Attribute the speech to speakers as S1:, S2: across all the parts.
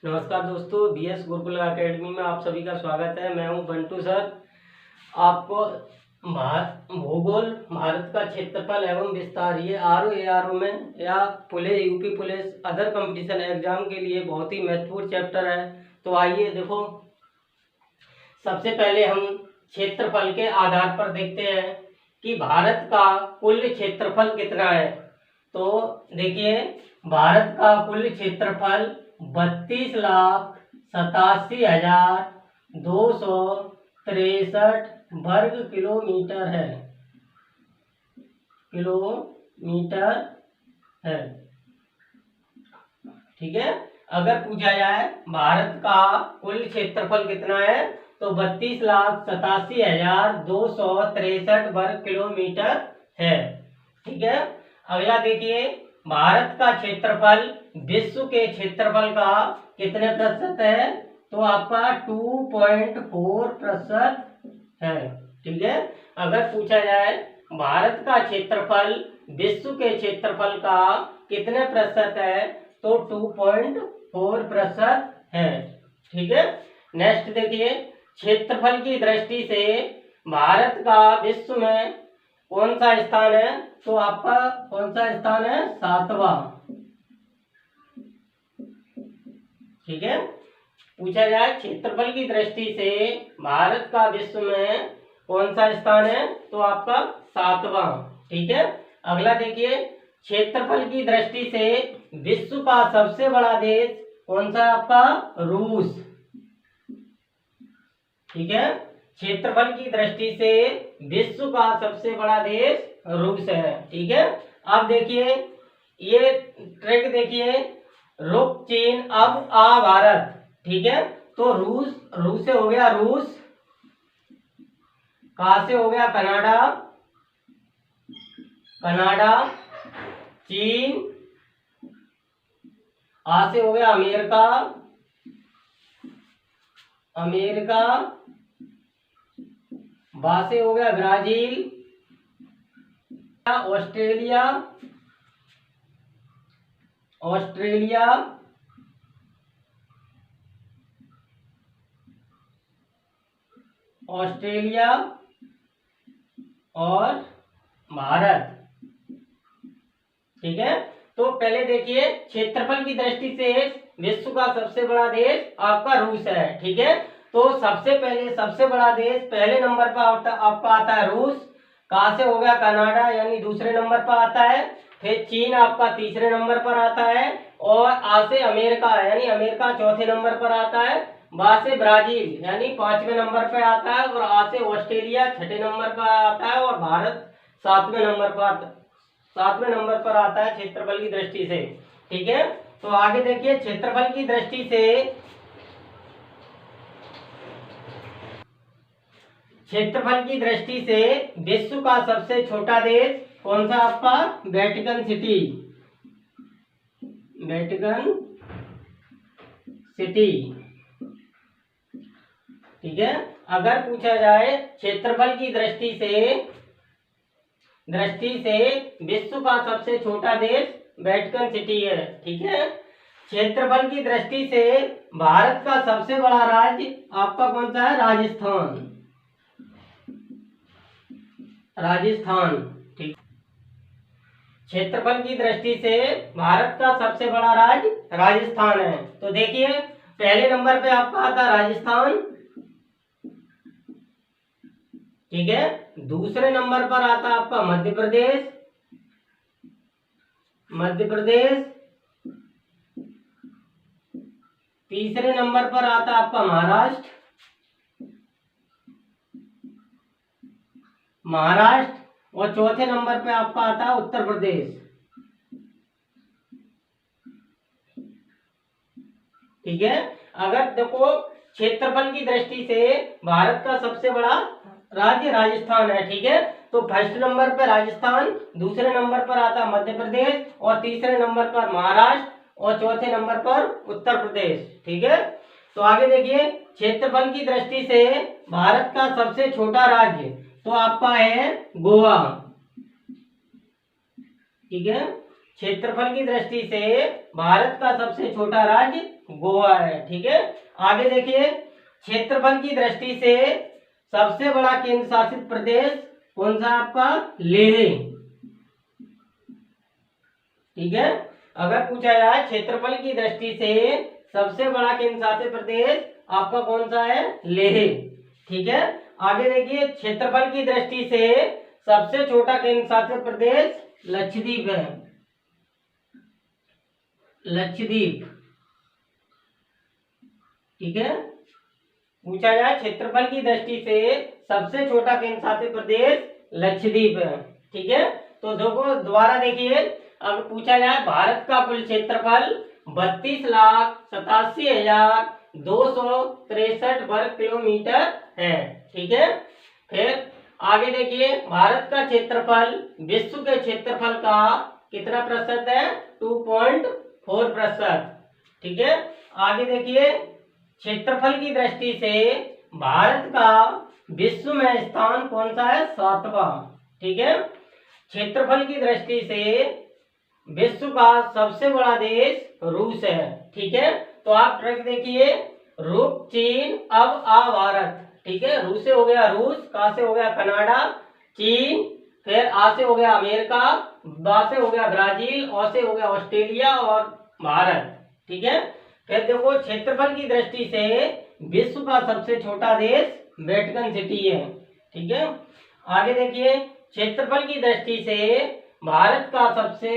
S1: नमस्कार दोस्तों, BS Gurukul academy में आप सभी का स्वागत है। मैं हूं बंटू सर। आपको भूगोल, भारत का क्षेत्रफल एवं विस्तार, ये आरओ में या police, UP police, other competition exam के लिए बहुत ही महत्वपूर्ण चैप्टर है। तो आइए देखो, सबसे पहले हम क्षेत्रफल के आधार पर देखते हैं कि भारत का कुल क्षेत्रफल कितना है। तो देखिए, भारत का कुल क्षेत्रफल 32,87,263 वर्ग किलोमीटर है। किलोमीटर है, ठीक है। अगर पूछा जाए भारत का कुल क्षेत्रफल कितना है तो 32,87,263 वर्ग किलोमीटर है, ठीक है। अगला देखिए, भारत का क्षेत्रफल विश्व के क्षेत्रफल का कितने प्रतिशत है तो आपका 2.4% है, ठीक है। अगर पूछा जाए भारत का क्षेत्रफल विश्व के क्षेत्रफल का कितने प्रतिशत है तो 2.4% है, ठीक है। नेक्स्ट देखिए, क्षेत्रफल की दृष्टि से भारत का विश्व में कौन सा स्थान है तो आपका कौन सा स्थान है, 7वां, ठीक है। पूछा जाए क्षेत्रफल की दृष्टि से भारत का विश्व में कौन सा स्थान है तो आपका 7वां, ठीक है। अगला देखिए, क्षेत्रफल की दृष्टि से विश्व का सबसे बड़ा देश कौन सा, आपका रूस, ठीक है। क्षेत्रफल की दृष्टि से विश्व का सबसे बड़ा देश रूस है, ठीक है। अब देखिए, ये ट्रिक देखिए, रुक चीन अब आ भारत, ठीक है। तो रूस से हो गया रूस, कहा से हो गया कनाडा, कनाडा, चीन, आ से हो गया अमेरिका, अमेरिका, बा से हो गया ब्राजील, ऑस्ट्रेलिया, ऑस्ट्रेलिया, ऑस्ट्रेलिया और भारत, ठीक है। तो पहले देखिए, क्षेत्रफल की दृष्टि से विश्व का सबसे बड़ा देश आपका रूस है, ठीक है। तो सबसे पहले सबसे बड़ा देश पहले नंबर पर आपका आता है रूस, कहाँ से हो गया कनाडा यानी दूसरे नंबर पर आता है, फिर चीन आपका तीसरे नंबर पर आता है, और आ से अमेरिका यानी अमेरिका चौथे नंबर पर आता है, बा से ब्राजील यानी 5वें नंबर पर आता है, और आ से ऑस्ट्रेलिया छठे नंबर पर आता है, और भारत 7वें नंबर पर आता है क्षेत्रफल की दृष्टि से, ठीक है। तो आगे देखिए, क्षेत्रफल की दृष्टि से विश्व का सबसे छोटा देश कौन सा, आपका वेटिकन सिटी, वेटिकन सिटी, ठीक है। अगर पूछा जाए क्षेत्रफल की दृष्टि से विश्व का सबसे छोटा देश वेटिकन सिटी है, ठीक है। क्षेत्रफल की दृष्टि से भारत का सबसे बड़ा राज्य आपका कौन सा है, राजस्थान, राजस्थान, ठीक। क्षेत्रफल की दृष्टि से भारत का सबसे बड़ा राज्य राजस्थान है। तो देखिए, पहले नंबर पे आपका आता है राजस्थान, ठीक है। दूसरे नंबर पर आता है आपका मध्य प्रदेश, मध्य प्रदेश, तीसरे नंबर पर आता है आपका महाराष्ट्र, महाराष्ट्र, और चौथे नंबर पे आपका आता है उत्तर प्रदेश, ठीक है। अगर देखो, क्षेत्रफल की दृष्टि से भारत का सबसे बड़ा राज्य राजस्थान है, ठीक है। तो फर्स्ट नंबर पर राजस्थान, दूसरे नंबर पर आता है मध्य प्रदेश, और तीसरे नंबर पर महाराष्ट्र, और चौथे नंबर पर उत्तर प्रदेश, ठीक है। तो आगे देखिए, क्षेत्रफल की दृष्टि से भारत का सबसे छोटा राज्य तो आपका है गोवा, ठीक है। क्षेत्रफल की दृष्टि से भारत का सबसे छोटा राज्य गोवा है। ठीक है, आगे देखिए, क्षेत्रफल की दृष्टि से सबसे बड़ा केंद्र शासित प्रदेश कौन सा आपका? लेह। ठीक है, अगर पूछा जाए क्षेत्रफल की दृष्टि से सबसे बड़ा केंद्र शासित प्रदेश आपका कौन सा है? लेह। ठीक है, आगे देखिए, क्षेत्रफल की दृष्टि से सबसे छोटा केंद्र शासित प्रदेश लक्षद्वीप है। लक्षद्वीप। ठीक है, पूछा जाए क्षेत्रफल की दृष्टि से सबसे छोटा केंद्र शासित प्रदेश लक्षद्वीप है। ठीक है, तो देखो दोबारा देखिए, अगर पूछा जाए भारत का कुल क्षेत्रफल 32,87,263 वर्ग किलोमीटर है। ठीक है, फिर आगे देखिए, भारत का क्षेत्रफल विश्व के क्षेत्रफल का कितना प्रतिशत है? 2.4%। ठीक है, आगे देखिए, क्षेत्रफल की दृष्टि से भारत का विश्व में स्थान कौन सा है? 7वां। ठीक है, क्षेत्रफल की दृष्टि से विश्व का सबसे बड़ा देश रूस है। ठीक है, तो आप ट्रैक देखिए, रूस, चीन, अब आ भारत। ठीक है, रूस से हो गया रूस, का से हो गया कनाडा, चीन, फिर आ से हो गया अमेरिका, बा से हो गया ब्राजील, और से हो गया ऑस्ट्रेलिया और भारत। ठीक है, फिर देखो क्षेत्रफल की दृष्टि से विश्व का सबसे छोटा देश वेटिकन सिटी है। ठीक है, आगे देखिए, क्षेत्रफल की दृष्टि से भारत का सबसे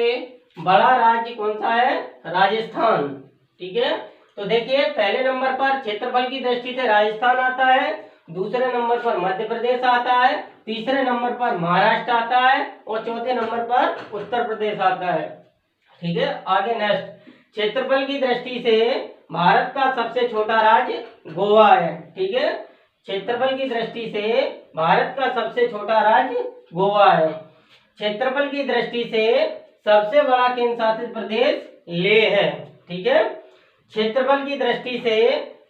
S1: बड़ा राज्य कौन सा है? राजस्थान। ठीक है, तो देखिए पहले नंबर पर क्षेत्रफल की दृष्टि से राजस्थान आता है, दूसरे नंबर पर मध्य प्रदेश आता है, तीसरे नंबर पर महाराष्ट्र आता है, और चौथे नंबर पर उत्तर प्रदेश आता है। ठीक है, आगे नेक्स्ट, क्षेत्रफल की दृष्टि से भारत का सबसे छोटा राज्य गोवा है। ठीक है, क्षेत्रफल की दृष्टि से भारत का सबसे छोटा राज्य गोवा है। क्षेत्रफल की दृष्टि से सबसे बड़ा केंद्र शासित प्रदेश लेह है। ठीक है, क्षेत्रफल की दृष्टि से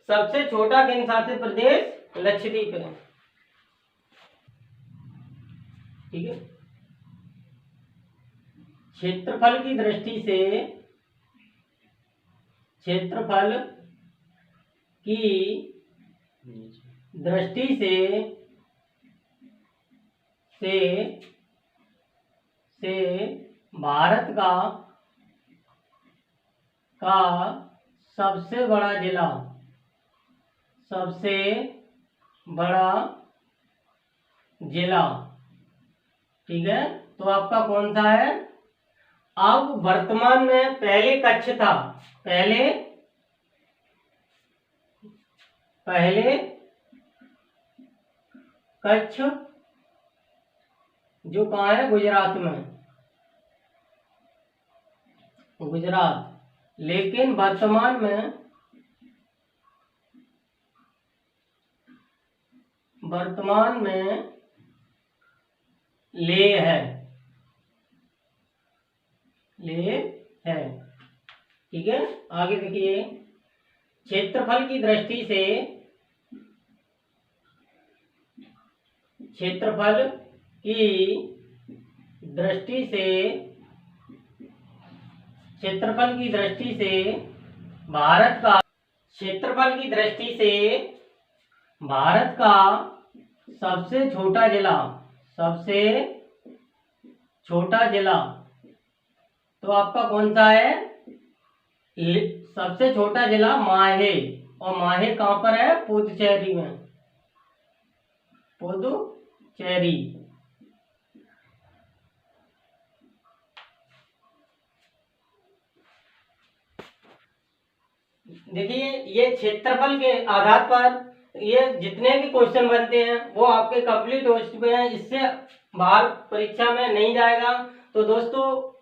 S1: सबसे छोटा केंद्र शासित प्रदेश लक्षद्वीप है। ठीक है, क्षेत्रफल की दृष्टि से, क्षेत्रफल की दृष्टि से भारत का सबसे बड़ा जिला, सबसे बड़ा जिला, ठीक है, तो आपका कौन सा है? अब वर्तमान में पहले कच्छ था, पहले कच्छ जो कहाँ है? गुजरात में, गुजरात, लेकिन वर्तमान में लेह है, लेह है। ठीक है, आगे देखिए, क्षेत्रफल की दृष्टि से, क्षेत्रफल की दृष्टि से, क्षेत्रफल की दृष्टि से भारत का, क्षेत्रफल की दृष्टि से भारत का सबसे छोटा जिला, सबसे छोटा जिला, तो आपका कौन सा है? सबसे छोटा जिला माहे, और माहे कहां पर है? पुदुचेरी में, पुदुचेरी। देखिए, ये क्षेत्रफल के आधार पर ये जितने भी क्वेश्चन बनते हैं वो आपके कंप्लीट हो चुके हैं, इससे बाहर परीक्षा में नहीं जाएगा। तो दोस्तों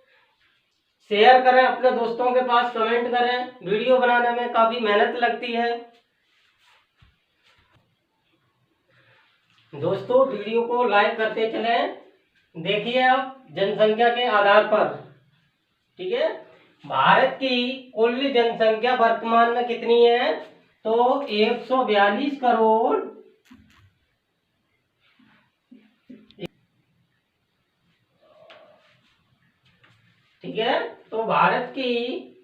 S1: शेयर करें अपने दोस्तों के पास, कमेंट करें, वीडियो बनाने में काफी मेहनत लगती है। दोस्तों वीडियो को लाइक करते चलें। देखिए अब जनसंख्या के आधार पर, ठीक है, भारत की कुल जनसंख्या वर्तमान में कितनी है? तो 142 करोड़, ठीक है, तो भारत की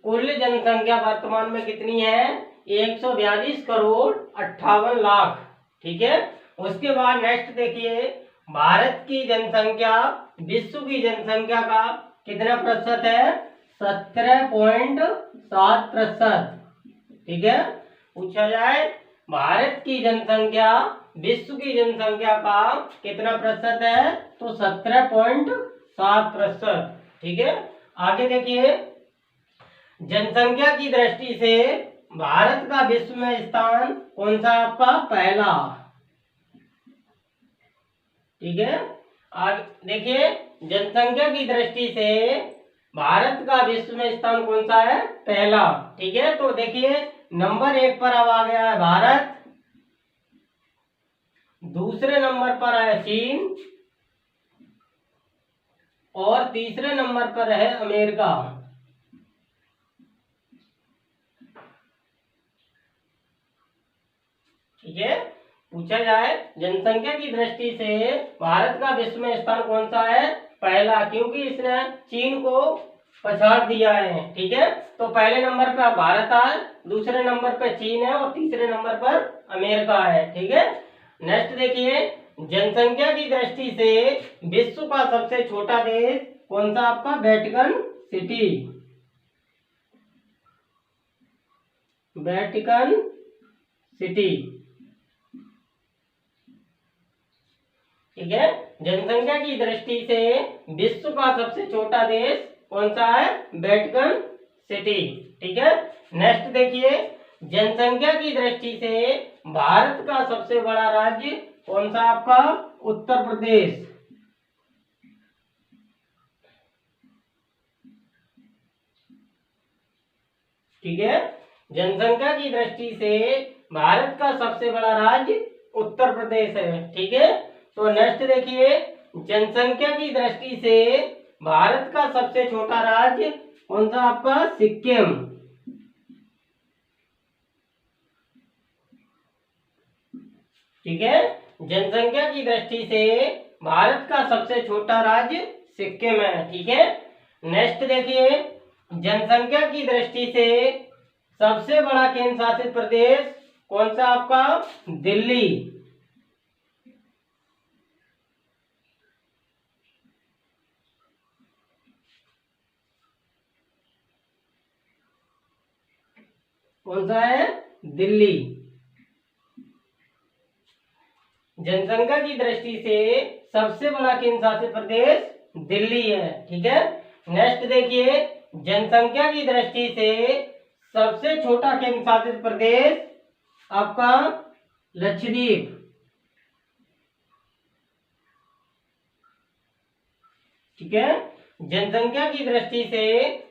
S1: कुल जनसंख्या वर्तमान में कितनी है? 142 करोड़ 58 लाख। ठीक है। उसके बाद नेक्स्ट देखिए, भारत की जनसंख्या विश्व की जनसंख्या का कितना प्रतिशत है? 17.7%। ठीक है। पूछा जाए भारत की जनसंख्या विश्व की जनसंख्या का कितना प्रतिशत है? तो 17.7%। ठीक है। आगे देखिए, जनसंख्या की दृष्टि से भारत का विश्व में स्थान कौन सा आपका? पहला। ठीक है। आगे देखिए, जनसंख्या की दृष्टि से भारत का विश्व में स्थान कौन सा है? पहला। ठीक है। तो देखिए, नंबर 1 पर अब आ गया है भारत, दूसरे नंबर पर है चीन और तीसरे नंबर पर है अमेरिका। ठीक है। पूछा जाए जनसंख्या की दृष्टि से भारत का विश्व में स्थान कौन सा है? पहला, क्योंकि इसने चीन को पछाड़ दिया है। ठीक है। तो पहले नंबर पर भारत है, दूसरे नंबर पर चीन है और तीसरे नंबर पर अमेरिका है। ठीक है। नेक्स्ट देखिए, जनसंख्या की दृष्टि से विश्व का सबसे छोटा देश कौन सा आपका? Vatican city. Vatican city. ठीक है। जनसंख्या की दृष्टि से विश्व का सबसे छोटा देश कौन सा है? Vatican city. ठीक है। नेक्स्ट देखिए, जनसंख्या की दृष्टि से भारत का सबसे बड़ा राज्य कौन सा आपका? उत्तर प्रदेश। ठीक है। जनसंख्या की दृष्टि से भारत का सबसे बड़ा राज्य उत्तर प्रदेश है। ठीक है। तो नेक्स्ट देखिए, जनसंख्या की दृष्टि से भारत का सबसे छोटा राज्य कौन सा आपका? सिक्किम। ठीक है। जनसंख्या की दृष्टि से भारत का सबसे छोटा राज्य सिक्किम है। ठीक है। नेक्स्ट देखिए, जनसंख्या की दृष्टि से सबसे बड़ा केंद्र शासित प्रदेश कौन सा आपका? दिल्ली। कौन सा है? दिल्ली। जनसंख्या की दृष्टि से सबसे बड़ा केंद्र शासित प्रदेश दिल्ली है। ठीक है। नेक्स्ट देखिए, जनसंख्या की दृष्टि से सबसे छोटा केंद्र शासित प्रदेश आपका लक्षद्वीप। ठीक है। जनसंख्या की दृष्टि से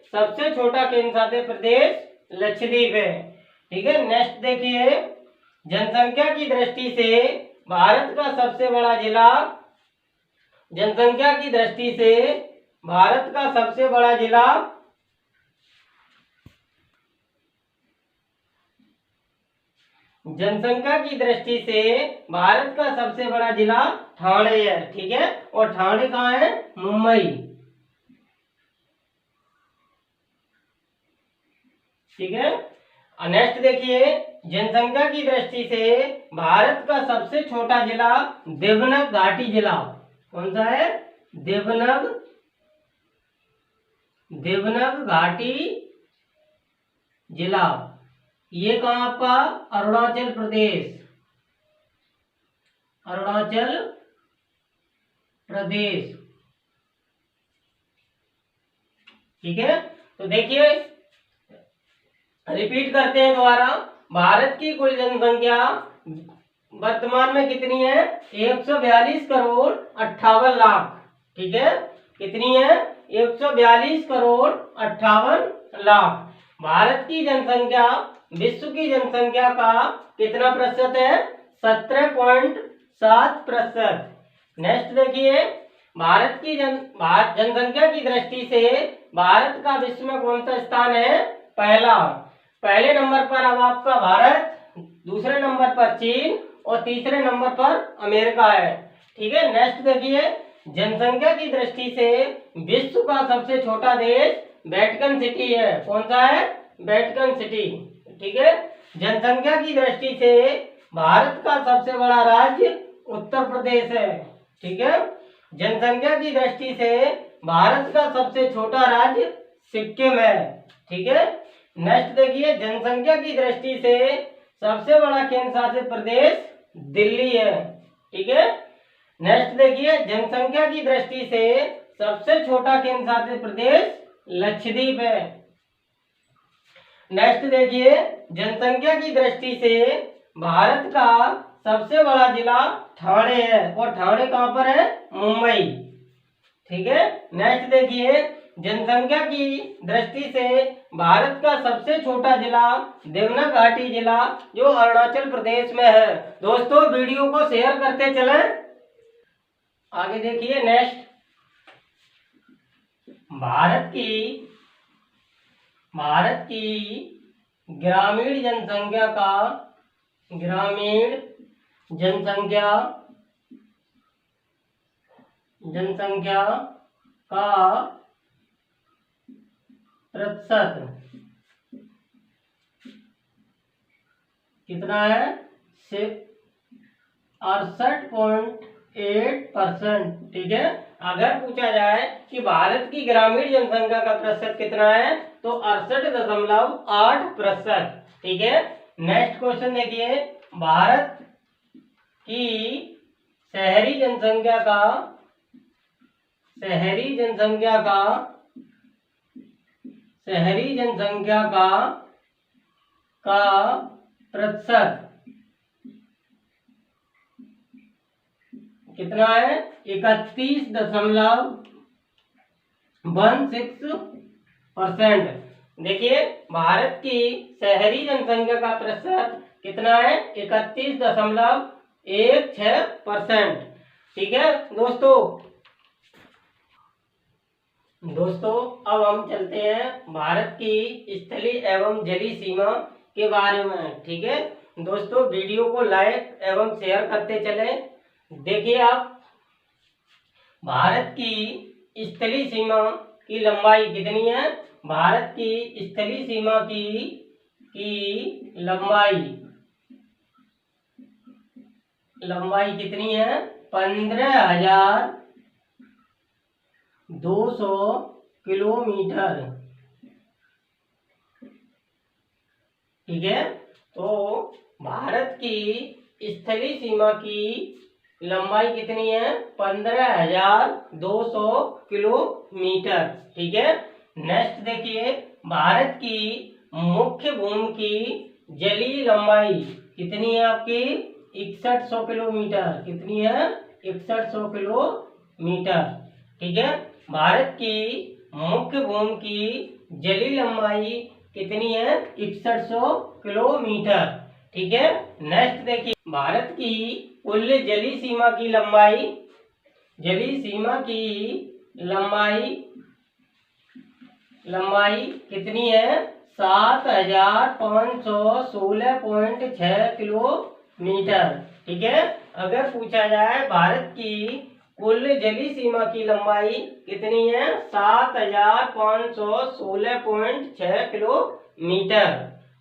S1: सबसे छोटा केंद्र शासित प्रदेश लक्षद्वीप है। ठीक है। नेक्स्ट देखिए, जनसंख्या की दृष्टि से भारत का सबसे बड़ा जिला, जनसंख्या की दृष्टि से भारत का सबसे बड़ा जिला जनसंख्या की दृष्टि से भारत का सबसे बड़ा जिला ठाणे है। ठीक है। और ठाणे कहाँ है? मुंबई। ठीक है। नेक्स्ट देखिए, जनसंख्या की दृष्टि से भारत का सबसे छोटा जिला देवनग घाटी जिला कौन सा है? देवनग घाटी जिला। ये कहाँ आपका? अरुणाचल प्रदेश। अरुणाचल प्रदेश। ठीक है। तो देखिए, रिपीट करते हैं दोबारा, भारत की कुल जनसंख्या वर्तमान में कितनी है? 142 करोड़ 58 लाख। ठीक है। कितनी है? 142 करोड़ 58 लाख। भारत की जनसंख्या विश्व की जनसंख्या का कितना प्रतिशत है? 17.7%। नेक्स्ट देखिए, भारत की जनसंख्या की दृष्टि से भारत का विश्व में कौन सा स्थान है? पहला। पहले नंबर पर अब आपका भारत, दूसरे नंबर पर चीन और तीसरे नंबर पर अमेरिका है। ठीक है। नेक्स्ट देखिए, जनसंख्या की दृष्टि से विश्व का सबसे छोटा देश वेटिकन सिटी है। कौन सा है? Vatican city. ठीक है। जनसंख्या की दृष्टि से भारत का सबसे बड़ा राज्य उत्तर प्रदेश है। ठीक है। जनसंख्या की दृष्टि से भारत का सबसे छोटा राज्य सिक्किम है। ठीक है। नेक्स्ट देखिए, जनसंख्या की दृष्टि से सबसे बड़ा केंद्र शासित प्रदेश दिल्ली है। ठीक है। नेक्स्ट देखिए, जनसंख्या की दृष्टि से सबसे छोटा केंद्र शासित प्रदेश लक्षद्वीप है। नेक्स्ट देखिए, जनसंख्या की दृष्टि से भारत का सबसे बड़ा जिला ठाणे है, और ठाणे कहां पर है? मुंबई। ठीक है। नेक्स्ट देखिए, जनसंख्या की दृष्टि से भारत का सबसे छोटा जिला देवना घाटी जिला, जो अरुणाचल प्रदेश में है। दोस्तों वीडियो को शेयर करते चलें। आगे देखिए, नेक्स्ट, भारत की ग्रामीण जनसंख्या का प्रतिशत कितना है? 68.8%। ठीक है। अगर पूछा जाए कि भारत की ग्रामीण जनसंख्या का प्रतिशत कितना है, तो 68.8%। ठीक है। नेक्स्ट क्वेश्चन देखिए, भारत की शहरी जनसंख्या का प्रतिशत कितना है? 31.16%। देखिए, भारत की शहरी जनसंख्या का प्रतिशत कितना है? 31.16%। ठीक है दोस्तों अब हम चलते हैं भारत की स्थलीय एवं जलीय सीमा के बारे में। ठीक है दोस्तों, वीडियो को लाइक एवं शेयर करते चलें। देखिए, आप भारत की स्थलीय सीमा की लंबाई कितनी है? भारत की स्थलीय सीमा की लंबाई कितनी है? 15,200 किलोमीटर। ठीक है। तो भारत की स्थलीय सीमा की लंबाई कितनी है? 15,200 किलोमीटर। ठीक है। नेक्स्ट देखिए, भारत की मुख्य भूमि की जलीय लंबाई कितनी है? आपकी 6100 किलोमीटर। कितनी है? 6100 किलोमीटर। ठीक है। भारत की मुख्य भूमि की जलीय लंबाई कितनी है? 6100 किलोमीटर। ठीक है। नेक्स्ट देखिए, भारत की कुल जलीय सीमा की लंबाई कितनी है? 7,516.6 किलोमीटर। ठीक है। अगर पूछा जाए भारत की कुल जलीय सीमा की लंबाई कितनी है? 7,516.6 किलोमीटर।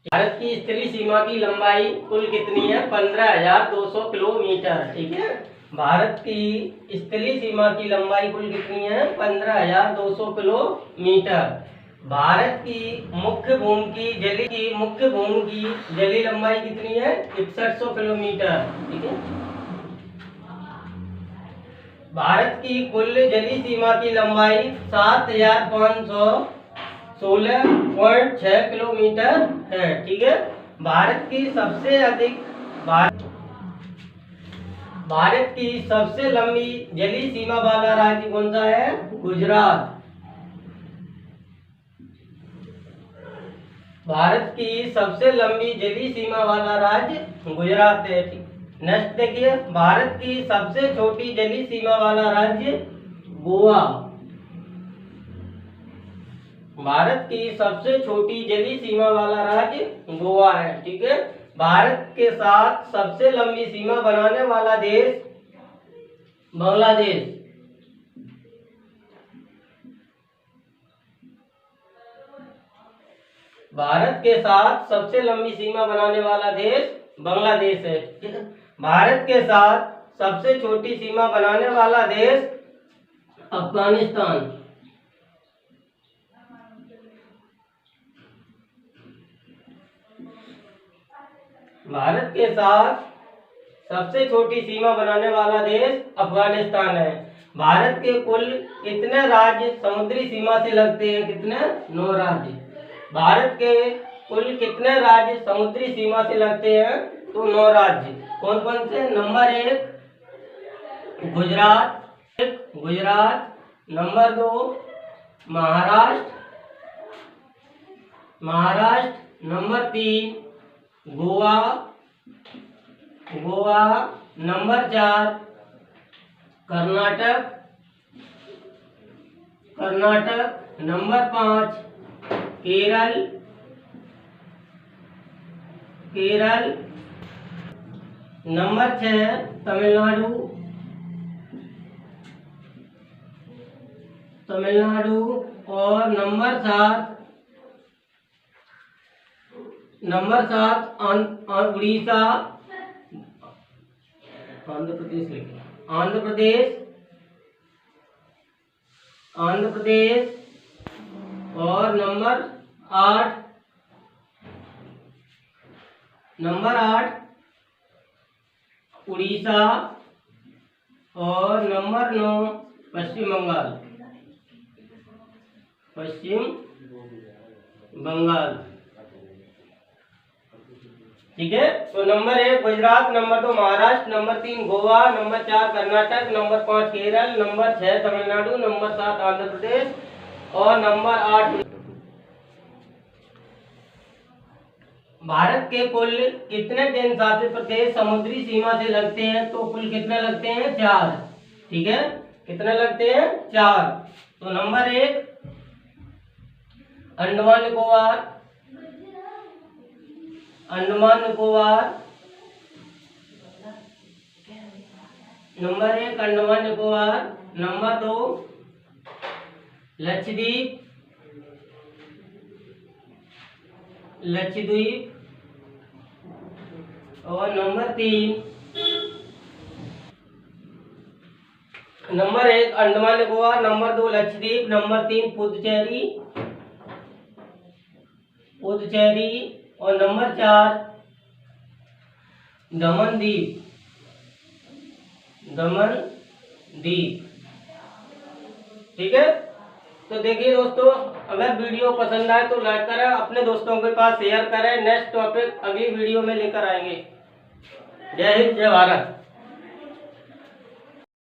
S1: भारत की स्थलीय सीमा की लंबाई कुल कितनी है? 15,200 किलोमीटर। ठीक है। भारत की स्थलीय सीमा की लंबाई कुल कितनी है? 15,200 किलोमीटर। भारत की मुख्य भूमि की जलीय लंबाई कितनी है? 6100 किलोमीटर। ठीक है। भारत की कुल जलीय सीमा की लंबाई 7,516.6 किलोमीटर है। ठीक है। भारत की सबसे लंबी जलीय सीमा वाला राज्य कौन सा है? गुजरात। भारत की सबसे लंबी जलीय सीमा वाला राज्य गुजरात है। नेक्स्ट देखिए, भारत की सबसे छोटी जलीय सीमा वाला राज्य गोवा। भारत की सबसे छोटी जलीय सीमा वाला राज्य गोवा है। ठीक है। भारत के साथ सबसे लंबी सीमा बनाने वाला देश बांग्लादेश। भारत के साथ सबसे लंबी सीमा बनाने वाला देश बांग्लादेश है। ठीक है? भारत के साथ सबसे छोटी सीमा बनाने वाला देश अफगानिस्तान। भारत के साथ सबसे छोटी सीमा बनाने वाला देश अफगानिस्तान है। भारत के कुल कितने राज्य समुद्री सीमा से लगते हैं? कितने? 9 राज्य। भारत के कुल कितने राज्य समुद्री सीमा से लगते हैं? तो 9 राज्य। कौन कौन से? Number 1 Gujarat, number 2 Maharashtra, number 3 Goa, number 4 Karnataka, number 5 Kerala, number 6 Tamil Nadu और नंबर 7 उड़ीसा, आंध्र प्रदेश और नंबर 8 उड़ीसा और नंबर 9 पश्चिम बंगाल। ठीक है। तो number 1 Gujarat, number 2 Maharashtra, number 3 Goa, number 4 Karnataka, number 5 Kerala, number 6 Tamil Nadu, number 7 Andhra Pradesh और नंबर 8। भारत के कुल कितने केंद्र शासित प्रदेश समुद्री सीमा से लगते हैं? तो कुल कितने लगते हैं? 4। ठीक है। कितने लगते हैं? 4। तो number 1 Andaman Nicobar, number 1 Andaman Nicobar, number 2 Lakshadweep, और number 3 number 1 Andaman Nicobar, number 2 Lakshadweep, number 3 Puducherry और नंबर 4 दमन द्वीप। ठीक है। तो देखिए दोस्तों, अगर वीडियो पसंद आए तो लाइक करें, अपने दोस्तों के पास शेयर करें। नेक्स्ट टॉपिक अगली वीडियो में लेकर आएंगे। जय हिंद, जय भारत।